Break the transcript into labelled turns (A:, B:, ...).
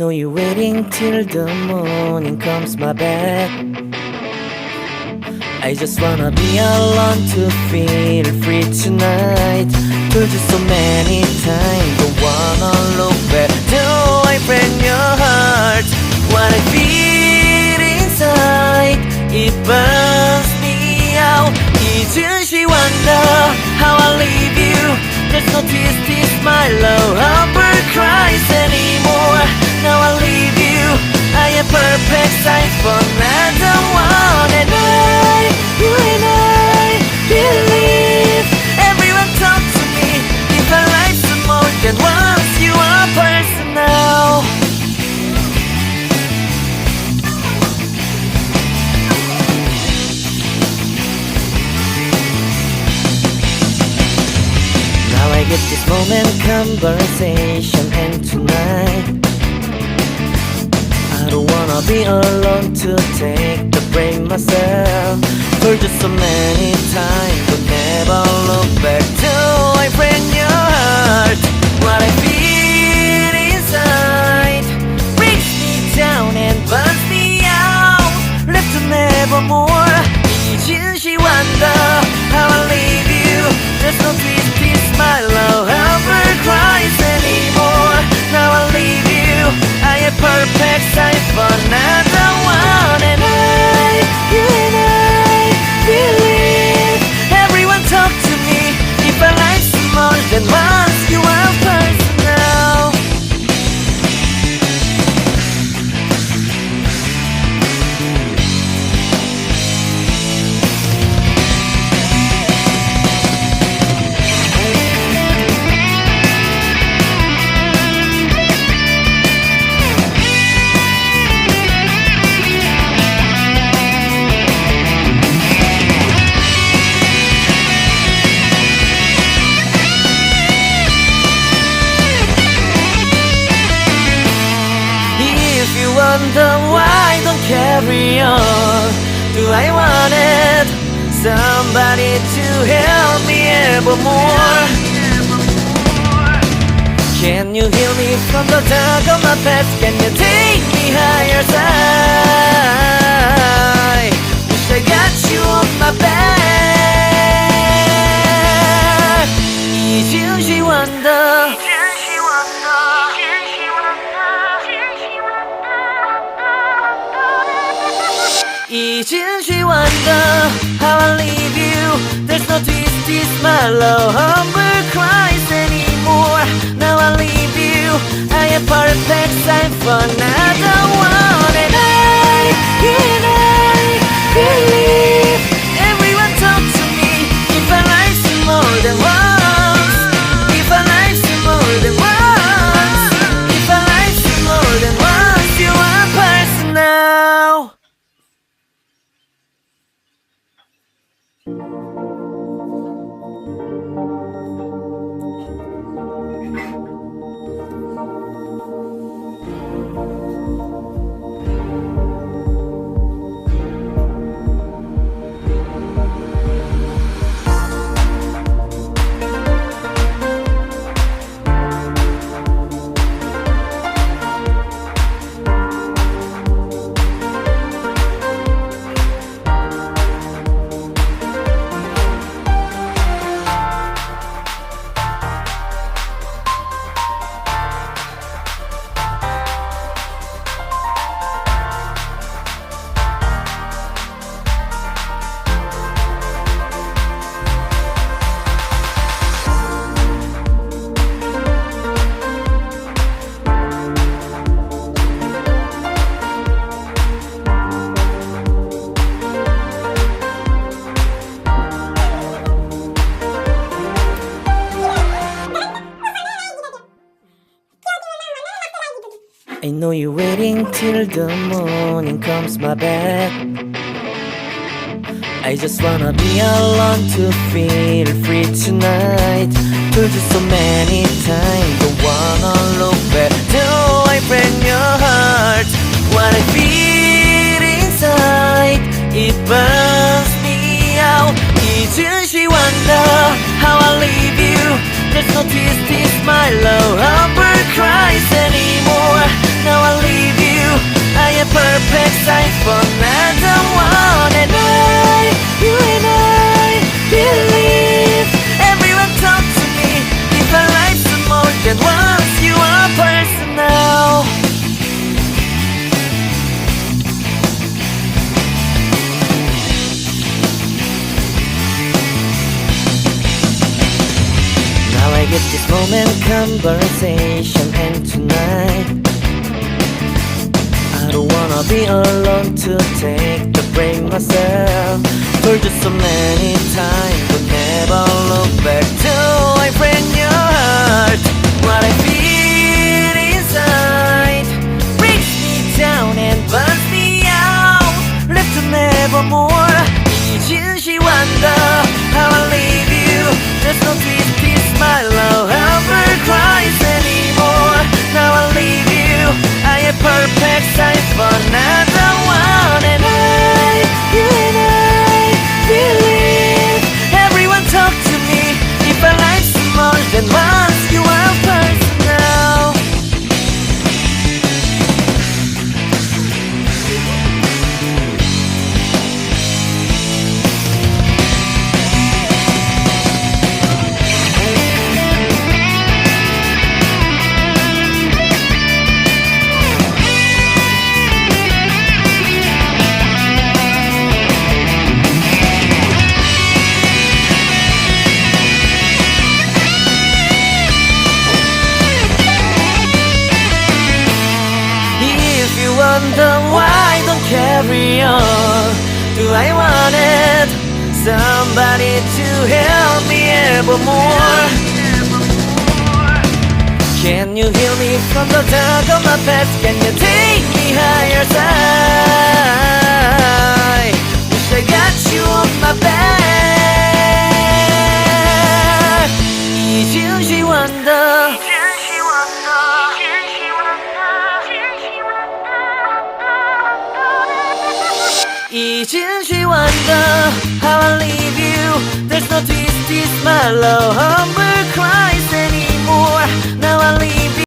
A: know you're waiting till the morning comes my back. I just wanna be alone to feel free tonight. Told you so many times, don't wanna look back. Do I break your heart? What I feel inside, it burns me out. 이제 wonder how I leave you. There's no tears, tears, my love, heartbreak cries anymore. Now I leave you, I am perfect sight for another one. And you and I believe everyone talk to me. If our life's more than once, you are personal. Now I get this moment conversation, and tonight I don't wanna be alone to take the blame myself. Told you so many times, but never look back. Till I break your heart. What I feel inside breaks me down and burns me out. Left to nevermore. 이제 wonder how I leave you. There's no peace, my love, ever cries anymore. Now I leave you, I am perfect sight for another one. And you and I believe everyone talk to me. If our life's more than once, you are personal. Wonder why I don't carry on. Do I want it? Somebody to help me evermore. Can you heal me from the dark of my past? Can you take me higher side? Wish I got you on my back. 이제 wonder. 이제 wonder how I leave you. There's no twist, my love, hunger cries anymore. Now I leave you, I am perfect sign for another one. And you and I believe everyone talk to me. If our life's more than once, if our life's more than once, if our life's more than once, you are personal. I know you're waiting till the morning comes my back. I just wanna be alone to feel free tonight. Told you so many times, don't wanna look back. Do I break your heart? What I feel inside, it burns me out. 이제 wonder how I leave you. There's no twisty smile or cries anymore. Now I leave you, I am perfect sight for another one. And you and I believe everyone talk to me. If our life's more than once, you are personal. I get this moment conversation, and tonight I don't wanna be alone to take the break myself. For just so many times but never look back till I break your heart. What I feel inside breaks me down and burns me out. Left to nevermore. She wonder how I leave you. There's no twisty smile or cries anymore. Now I leave you, I am perfect sight for another one. And you and I believe everyone talk to me. If our life's more than once, you are personal. Wonder why don't carry on. Do I wanted somebody to help me evermore? Can you heal me from the dark of my past? Can you take me higher side? Wish I got you on my back. She wonder. She wonder how I leave you. There's no twisty smile